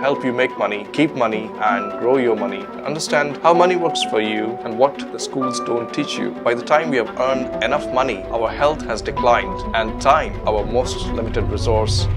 help you make money, keep money, and grow your money. Understand how money works for you and what the schools don't teach you. By the time we have earned enough money, our health has declined, and time, our most limited resource.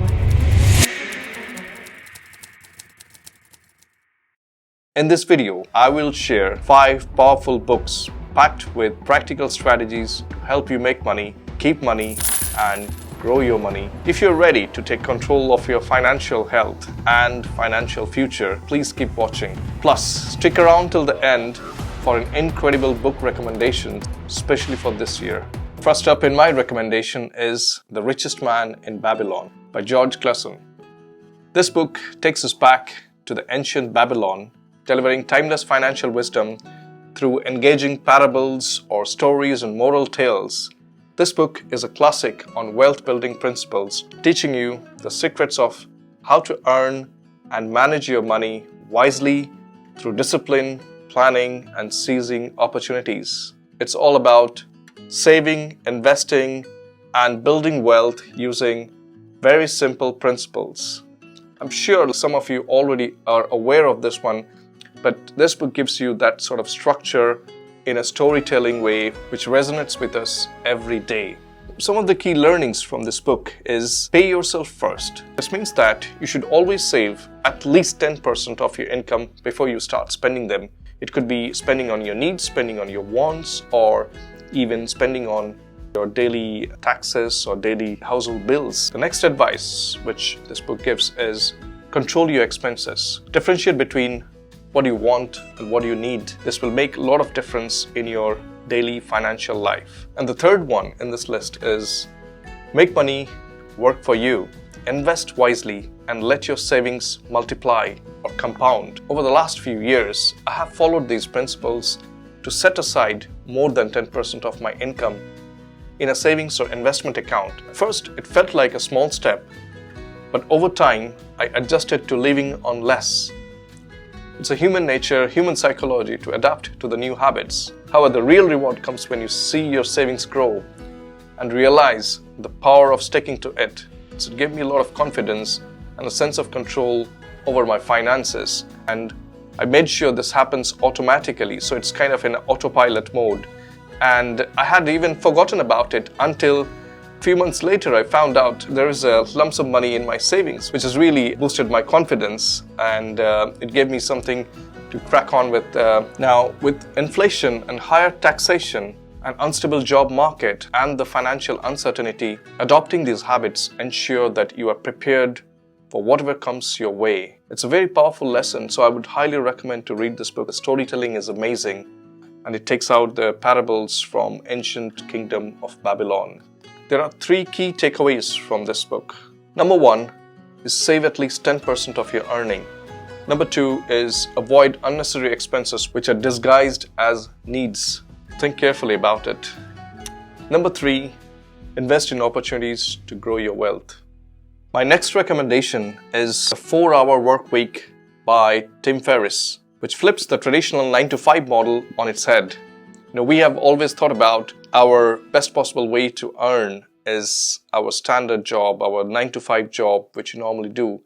In this video, I will share 5 powerful books packed with practical strategies to help you make money, keep money, and grow your money. If you're ready to take control of your financial health and financial future, please keep watching. Plus, stick around till the end for an incredible book recommendation, especially for this year. First up in my recommendation is The Richest Man in Babylon by George Clason. This book takes us back to the ancient Babylon, delivering timeless financial wisdom through engaging parables or stories and moral tales. This book is a classic on wealth-building principles, teaching you the secrets of how to earn and manage your money wisely through discipline, planning, and seizing opportunities. It's all about saving, investing, and building wealth using very simple principles. I'm sure some of you already are aware of this one, but this book gives you that sort of structure in a storytelling way which resonates with us every day. Some of the key learnings from this book is pay yourself first. This means that you should always save at least 10% of your income before you start spending them. It could be spending on your needs, spending on your wants, or even spending on your daily taxes or daily household bills. The next advice which this book gives is control your expenses. Differentiate between what you want and what you need. This will make a lot of difference in your daily financial life. And the third one in this list is make money work for you. Invest wisely and let your savings multiply or compound. Over the last few years, I have followed these principles to set aside more than 10% of my income in a savings or investment account. At first, it felt like a small step, but over time, I adjusted to living on less. It's a human nature, human psychology to adapt to the new habits. However, the real reward comes when you see your savings grow and realize the power of sticking to it. So it gave me a lot of confidence and a sense of control over my finances. And I made sure this happens automatically, so it's kind of in autopilot mode. And I had even forgotten about it until a few months later, I found out there is a lump sum money in my savings, which has really boosted my confidence, and it gave me something to crack on with. Now, with inflation and higher taxation, an unstable job market, and the financial uncertainty, adopting these habits ensure that you are prepared for whatever comes your way. It's a very powerful lesson, so I would highly recommend to read this book. The storytelling is amazing, and it takes out the parables from ancient kingdom of Babylon. There are 3 key takeaways from this book. Number 1 is save at least 10% of your earning. Number 2 is avoid unnecessary expenses which are disguised as needs. Think carefully about it. Number 3, invest in opportunities to grow your wealth. My next recommendation is The 4-Hour Work Week by Tim Ferriss, which flips the traditional 9-to-5 model on its head. We have always thought about our best possible way to earn is our standard job, our 9-to-5 job, which you normally do.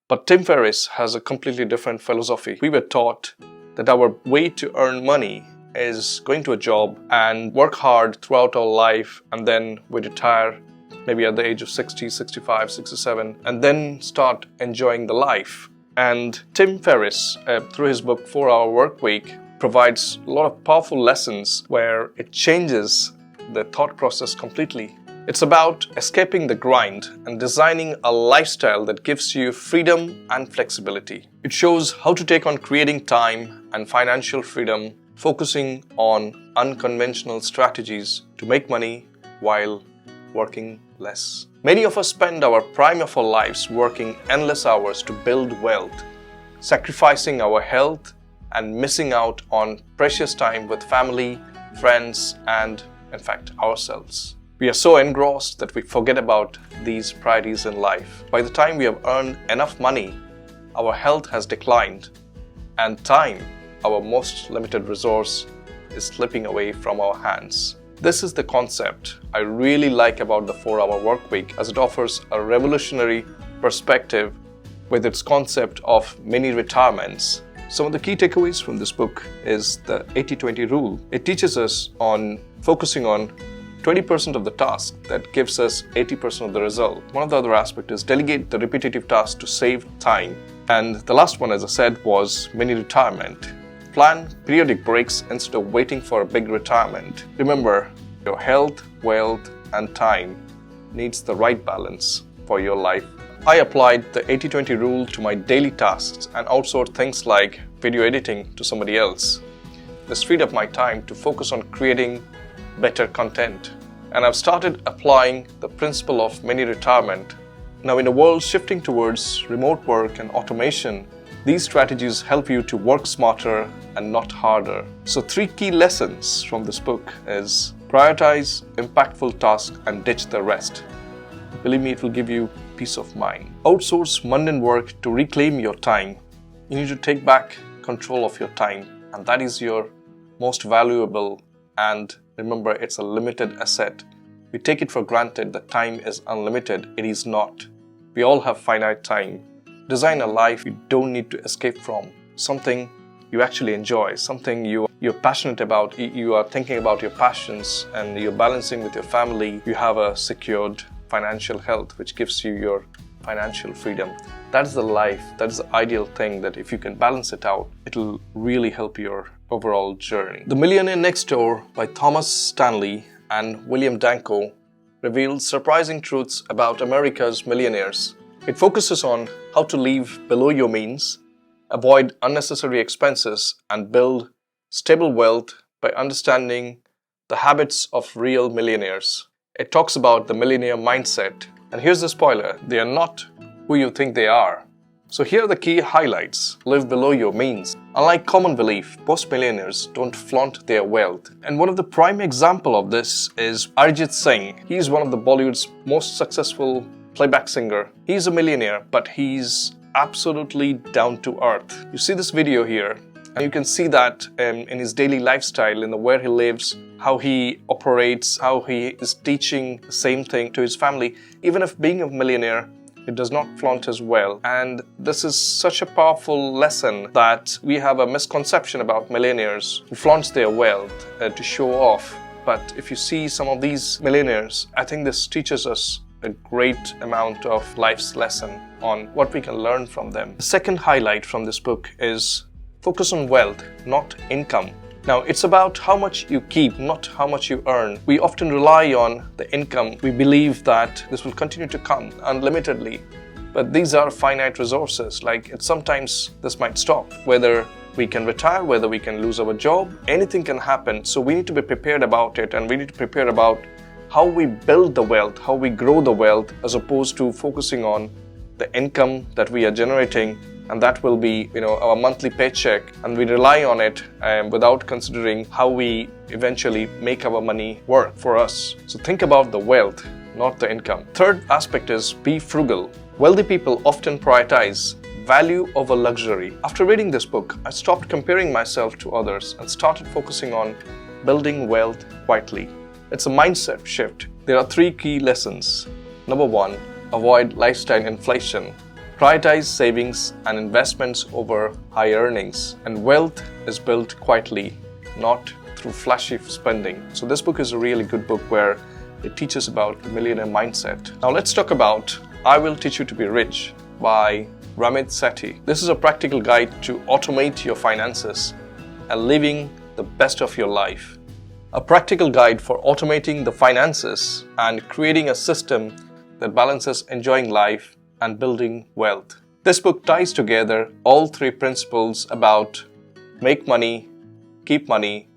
But Tim Ferriss has a completely different philosophy. We were taught that our way to earn money is going to a job and work hard throughout our life, and then we retire maybe at the age of 60, 65, 67, and then start enjoying the life. And Tim Ferriss, through his book 4-Hour Work Week, provides a lot of powerful lessons where it changes the thought process completely. It's about escaping the grind and designing a lifestyle that gives you freedom and flexibility. It shows how to take on creating time and financial freedom, focusing on unconventional strategies to make money while working less. Many of us spend our prime of our lives working endless hours to build wealth, sacrificing our health and missing out on precious time with family, friends, and in fact, ourselves. We are so engrossed that we forget about these priorities in life. By the time we have earned enough money, our health has declined, and time, our most limited resource, is slipping away from our hands. This is the concept I really like about the 4-Hour Work Week, as it offers a revolutionary perspective with its concept of mini retirements. Some of the key takeaways from this book is the 80-20 rule. It teaches us on focusing on 20% of the task that gives us 80% of the result. One of the other aspects is delegate the repetitive tasks to save time. And the last one, as I said, was mini retirement. Plan periodic breaks instead of waiting for a big retirement. Remember, your health, wealth, and time needs the right balance for your life. I applied the 80-20 rule to my daily tasks and outsourced things like video editing to somebody else. This freed up my time to focus on creating better content. And I've started applying the principle of mini retirement. Now, in a world shifting towards remote work and automation, these strategies help you to work smarter and not harder. So 3 key lessons from this book is prioritize impactful tasks and ditch the rest. Believe me, it will give you peace of mind. Outsource mundane work to reclaim your time. You need to take back control of your time, and that is your most valuable. And remember, it's a limited asset. We take it for granted that time is unlimited. It is not. We all have finite time. Design a life you don't need to escape from. Something you actually enjoy, something you're passionate about. You are thinking about your passions and you're balancing with your family. You have a secured financial health, which gives you your financial freedom. That is the life, that is the ideal thing, that if you can balance it out, it'll really help your overall journey. The Millionaire Next Door by Thomas Stanley and William Danko reveals surprising truths about America's millionaires. It focuses on how to live below your means, avoid unnecessary expenses, and build stable wealth by understanding the habits of real millionaires. It talks about the millionaire mindset. And here's the spoiler, they are not who you think they are. So here are the key highlights. Live below your means. Unlike common belief, most millionaires don't flaunt their wealth. And one of the prime example of this is Arijit Singh. He's one of the Bollywood's most successful playback singer. He's a millionaire, but he's absolutely down to earth. You see this video here, and you can see that in his daily lifestyle, in the where he lives, how he operates, how he is teaching the same thing to his family. Even if being a millionaire, it does not flaunt his wealth. And this is such a powerful lesson that we have a misconception about millionaires who flaunt their wealth to show off. But if you see some of these millionaires, I think this teaches us a great amount of life's lesson on what we can learn from them. The second highlight from this book is focus on wealth, not income. Now, it's about how much you keep, not how much you earn. We often rely on the income. We believe that this will continue to come unlimitedly. But these are finite resources. Sometimes this might stop. Whether we can retire, whether we can lose our job, anything can happen. So we need to be prepared about it, and we need to prepare about how we build the wealth, how we grow the wealth, as opposed to focusing on the income that we are generating, and that will be our monthly paycheck, and we rely on it without considering how we eventually make our money work for us. So think about the wealth, not the income. Third aspect is be frugal. Wealthy people often prioritize value over luxury. After reading this book, I stopped comparing myself to others and started focusing on building wealth quietly. It's a mindset shift. There are 3 key lessons. Number 1, avoid lifestyle inflation. Prioritize savings and investments over high earnings. And wealth is built quietly, not through flashy spending. So this book is a really good book where it teaches about the millionaire mindset. Now let's talk about I Will Teach You to Be Rich by Ramit Sethi. This is a practical guide to automate your finances and living the best of your life. A practical guide for automating the finances and creating a system that balances enjoying life and building wealth. This book ties together all 3 principles about make money, keep money,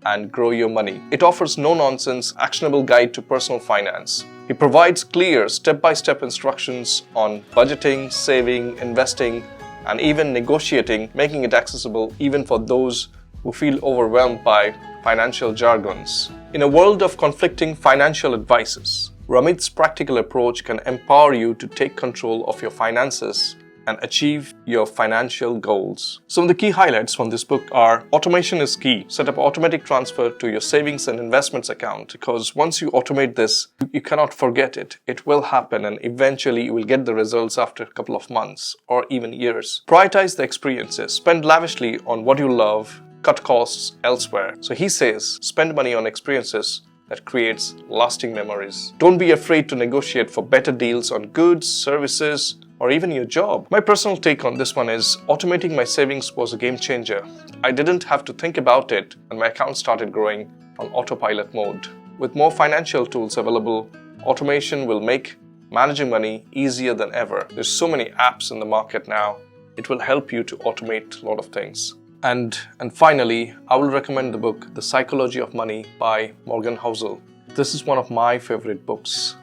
and grow your money. It offers no-nonsense, actionable guide to personal finance. It provides clear step-by-step instructions on budgeting, saving, investing, and even negotiating, making it accessible even for those who feel overwhelmed by financial jargons. In a world of conflicting financial advices, Ramit's practical approach can empower you to take control of your finances and achieve your financial goals. Some of the key highlights from this book are: automation is key. Set up automatic transfer to your savings and investments account, because once you automate this, you cannot forget it. It will happen, and eventually you will get the results after a couple of months or even years. Prioritize the experiences. Spend lavishly on what you love. Cut costs elsewhere. So he says, spend money on experiences that creates lasting memories. Don't be afraid to negotiate for better deals on goods, services, or even your job. My personal take on this one is automating my savings was a game changer. I didn't have to think about it, and my account started growing on autopilot mode. With more financial tools available, automation will make managing money easier than ever. There's so many apps in the market now. It will help you to automate a lot of things. And finally, I will recommend the book The Psychology of Money by Morgan Housel. This is one of my favorite books,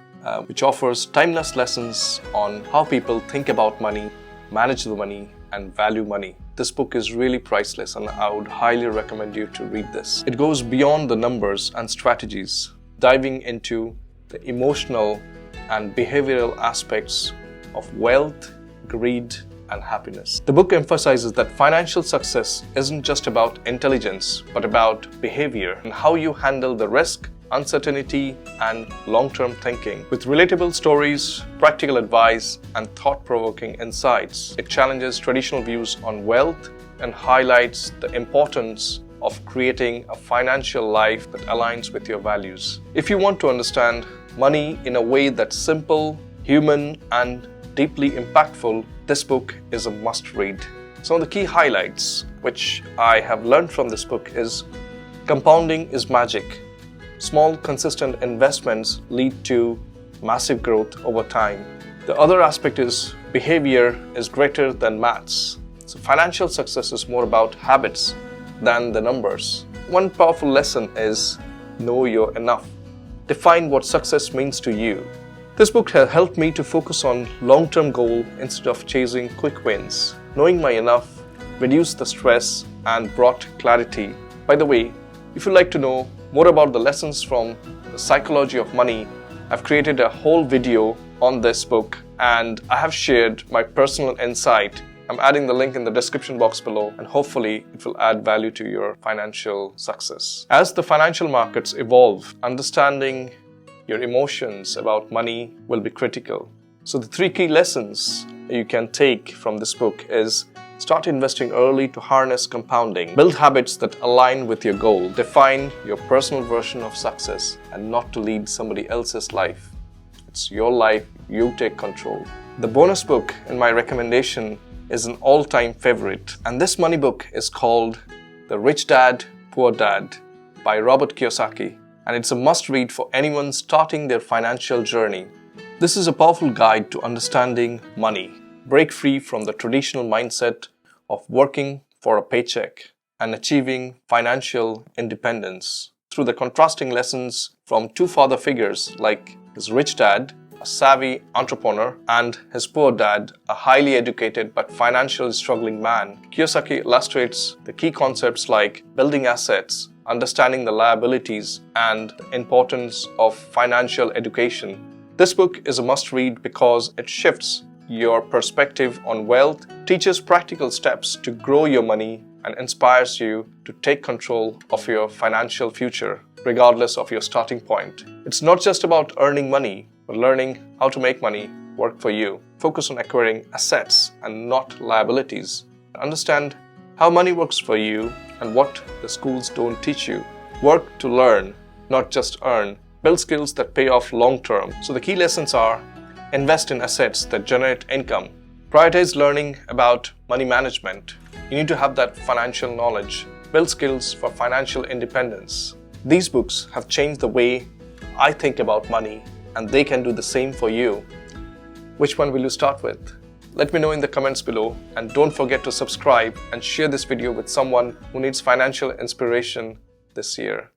which offers timeless lessons on how people think about money, manage the money, and value money. This book is really priceless, and I would highly recommend you to read this. It goes beyond the numbers and strategies, diving into the emotional and behavioral aspects of wealth, greed, and happiness. The book emphasizes that financial success isn't just about intelligence, but about behavior and how you handle the risk, uncertainty, and long-term thinking. With relatable stories, practical advice, and thought-provoking insights, it challenges traditional views on wealth and highlights the importance of creating a financial life that aligns with your values. If you want to understand money in a way that's simple, human, and deeply impactful, this book is a must-read. Some of the key highlights which I have learned from this book is: compounding is magic. Small, consistent investments lead to massive growth over time. The other aspect is behavior is greater than maths. So financial success is more about habits than the numbers. One powerful lesson is know your enough. Define what success means to you. This book has helped me to focus on long-term goals instead of chasing quick wins. Knowing my enough reduced the stress and brought clarity. By the way, if you'd like to know more about the lessons from The Psychology of Money, I've created a whole video on this book, and I have shared my personal insight. I'm adding the link in the description box below, and hopefully it will add value to your financial success. As the financial markets evolve, understanding your emotions about money will be critical. So the 3 key lessons you can take from this book is: start investing early to harness compounding, build habits that align with your goal, define your personal version of success, and not to lead somebody else's life. It's your life, you take control. The bonus book in my recommendation is an all-time favorite, and this money book is called The Rich Dad, Poor Dad by Robert Kiyosaki. And it's a must-read for anyone starting their financial journey. This is a powerful guide to understanding money. Break free from the traditional mindset of working for a paycheck and achieving financial independence through the contrasting lessons from 2 father figures like his rich dad, a savvy entrepreneur, and his poor dad, a highly educated but financially struggling man. Kiyosaki illustrates the key concepts like building assets, understanding the liabilities, and the importance of financial education. This book is a must-read because it shifts your perspective on wealth, teaches practical steps to grow your money, and inspires you to take control of your financial future, regardless of your starting point. It's not just about earning money, but learning how to make money work for you. Focus on acquiring assets and not liabilities. Understand how money works for you and what the schools don't teach you. Work to learn, not just earn. Build skills that pay off long term. So the key lessons are: invest in assets that generate income. Prioritize learning about money management. You need to have that financial knowledge. Build skills for financial independence. These books have changed the way I think about money, and they can do the same for you. Which one will you start with? Let me know in the comments below, and don't forget to subscribe and share this video with someone who needs financial inspiration this year.